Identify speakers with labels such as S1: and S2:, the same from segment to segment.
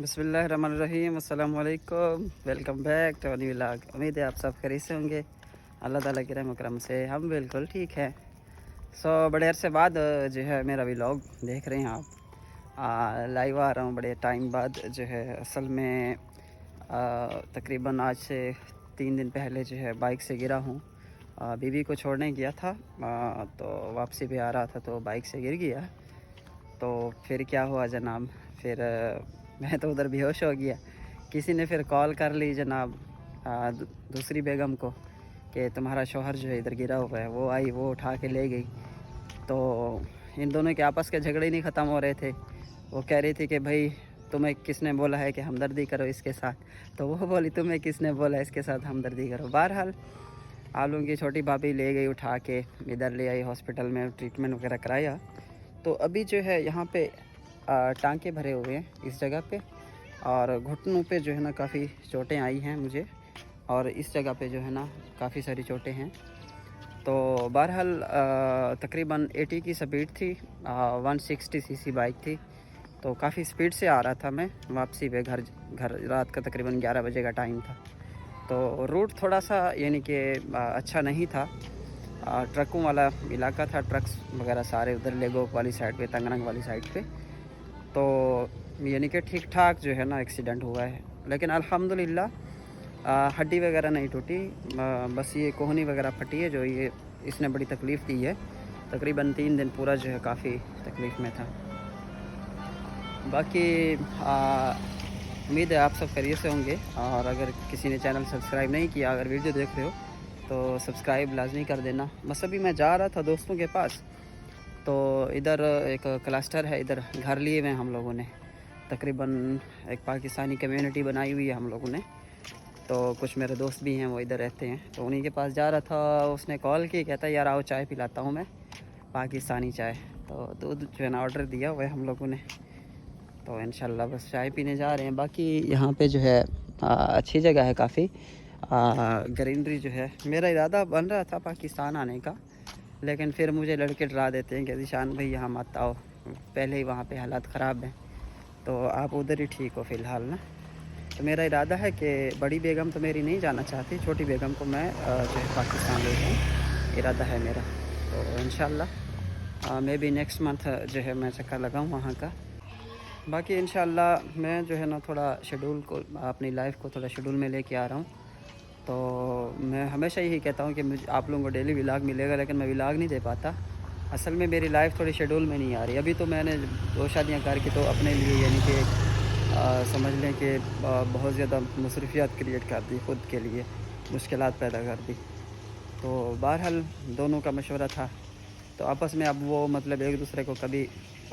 S1: بسم اللہ الرحمن الرحیم، السلام علیکم، welcome back to new vlog. امید ہے آپ سب خیریت سے ہوں گے۔ اللہ تعالیٰ کے رحم و کرم سے ہم بالکل ٹھیک ہیں۔ بڑے عرصے بعد جو ہے میرا ولاگ دیکھ رہے ہیں آپ، لائیو آ رہا ہوں بڑے ٹائم بعد جو ہے۔ اصل میں تقریباً آج سے 3 دن پہلے جو ہے بائک سے گرا ہوں۔ بیوی کو چھوڑنے گیا تھا، تو واپسی پہ آ رہا تھا تو بائک سے گر گیا۔ تو پھر کیا ہوا جناب، پھر میں تو ادھر بے ہوش ہو گیا۔ کسی نے پھر کال کر لی جناب دوسری بیگم کو کہ تمہارا شوہر جو ہے ادھر گرا ہوا ہے۔ وہ آئی، وہ اٹھا کے لے گئی۔ تو ان دونوں کے آپس کے جھگڑے نہیں ختم ہو رہے تھے۔ وہ کہہ رہی تھی کہ بھائی تمہیں کس نے بولا ہے کہ ہمدردی کرو اس کے ساتھ، تو وہ بولی تمہیں کس نے بولا اس کے ساتھ ہمدردی کرو۔ بہرحال آلوں کی چھوٹی بھابھی لے گئی اٹھا کے، ادھر لے آئی ہاسپٹل میں، ٹریٹمنٹ وغیرہ کرایا۔ تو ابھی جو ہے یہاں پہ ٹانکے بھرے ہوئے ہیں اس جگہ پہ، اور گھٹنوں پہ جو ہے نا کافی چوٹیں آئی ہیں مجھے، اور اس جگہ پہ جو ہے نا کافی ساری چوٹیں ہیں۔ تو بہرحال تقریباً 80 کی سپیڈ تھی، 160 cc بائک تھی، تو کافی سپیڈ سے آ رہا تھا میں واپسی پہ گھر رات کا تقریباً 11 بجے کا ٹائم تھا۔ تو روٹ تھوڑا سا یعنی کہ اچھا نہیں تھا، ٹرکوں والا علاقہ تھا، ٹرکس وغیرہ سارے ادھر لیگوک والی سائڈ پہ، تنگرنگ والی سائڈ پہ۔ تو یعنی کہ ٹھیک ٹھاک جو ہے نا ایکسیڈنٹ ہوا ہے، لیکن الحمدللہ ہڈی وغیرہ نہیں ٹوٹی، بس یہ کوہنی وغیرہ پھٹی ہے جو اس نے بڑی تکلیف دی ہے۔ تقریباً 3 دن پورا جو ہے کافی تکلیف میں تھا۔ باقی امید ہے آپ سب خیریت سے ہوں گے، اور اگر کسی نے چینل سبسکرائب نہیں کیا، اگر ویڈیو دیکھ رہے ہو تو سبسکرائب لازمی کر دینا۔ بس ابھی میں جا رہا تھا دوستوں کے پاس، تو ادھر ایک کلسٹر ہے، ادھر گھر لیے ہوئے ہم لوگوں نے، تقریباً ایک پاکستانی کمیونٹی بنائی ہوئی ہے ہم لوگوں نے۔ تو کچھ میرے دوست بھی ہیں وہ ادھر رہتے ہیں، تو انہیں کے پاس جا رہا تھا۔ اس نے کال کی، کہتا ہے یار آؤ چائے پلاتا ہوں میں، پاکستانی چائے۔ تو دودھ جو ہے نا آرڈر دیا ہوا ہے ہم لوگوں نے، تو انشاءاللہ بس چائے پینے جا رہے ہیں۔ باقی یہاں پہ جو ہے اچھی جگہ ہے کافی، گرینری جو ہے۔ میرا ارادہ بن رہا تھا پاکستان آنے کا، لیکن پھر مجھے لڑکے ڈرا دیتے ہیں کہ ذیشان بھائی یہاں مت آؤ، پہلے ہی وہاں پہ حالات خراب ہیں، تو آپ ادھر ہی ٹھیک ہو فی الحال نا۔ تو میرا ارادہ ہے کہ بڑی بیگم تو میری نہیں جانا چاہتی، چھوٹی بیگم کو میں جو ہے پاکستان لے جاؤں، ارادہ ہے میرا۔ تو انشاءاللہ میں بھی نیکسٹ منتھ جو ہے میں چکر لگاؤں وہاں کا۔ باقی انشاءاللہ میں جو ہے نا تھوڑا شیڈول کو، اپنی لائف کو تھوڑا شیڈول میں لے کے آ رہا ہوں۔ تو میں ہمیشہ یہی کہتا ہوں کہ آپ لوگوں کو ڈیلی ولاگ ملے گا، لیکن میں ولاگ نہیں دے پاتا۔ اصل میں میری لائف تھوڑی شیڈول میں نہیں آ رہی۔ ابھی تو میں نے 2 شادیاں کر کے تو اپنے لیے یعنی کہ سمجھ لیں کہ بہت زیادہ مصروفیات کریٹ کر دی، خود کے لیے مشکلات پیدا کر دی۔ تو بہرحال دونوں کا مشورہ تھا، تو آپس میں اب وہ مطلب ایک دوسرے کو کبھی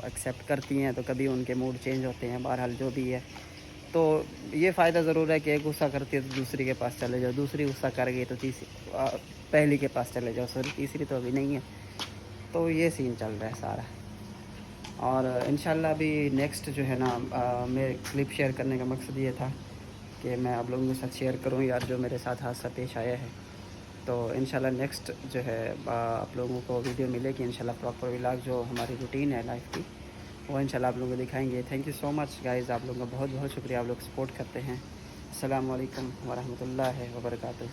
S1: ایکسیپٹ کرتی ہیں، تو کبھی ان کے موڈ چینج ہوتے ہیں۔ بہرحال جو بھی ہے، تو یہ فائدہ ضرور ہے کہ ایک غصہ کرتی ہے تو دوسری کے پاس چلے جاؤ، دوسری غصہ کر گئی تو پہلی کے پاس چلے جاؤ، سوری تیسری تو ابھی نہیں ہے۔ تو یہ سین چل رہا ہے سارا، اور انشاءاللہ ابھی نیکسٹ جو ہے نا میں کلپ شیئر کرنے کا مقصد یہ تھا کہ میں آپ لوگوں کے ساتھ شیئر کروں یار جو میرے ساتھ حادثہ پیش آیا ہے۔ تو انشاءاللہ نیکسٹ جو ہے آپ لوگوں کو ویڈیو ملے گی انشاءاللہ، پراپر ولاگ جو ہماری روٹین ہے لائف کی، وہ انشاءاللہ آپ لوگوں کو دکھائیں گے۔ Thank you so much guys, آپ لوگوں کا بہت بہت شکریہ، آپ لوگ سپورٹ کرتے ہیں۔ السلام علیکم ورحمۃ اللہ وبرکاتہ۔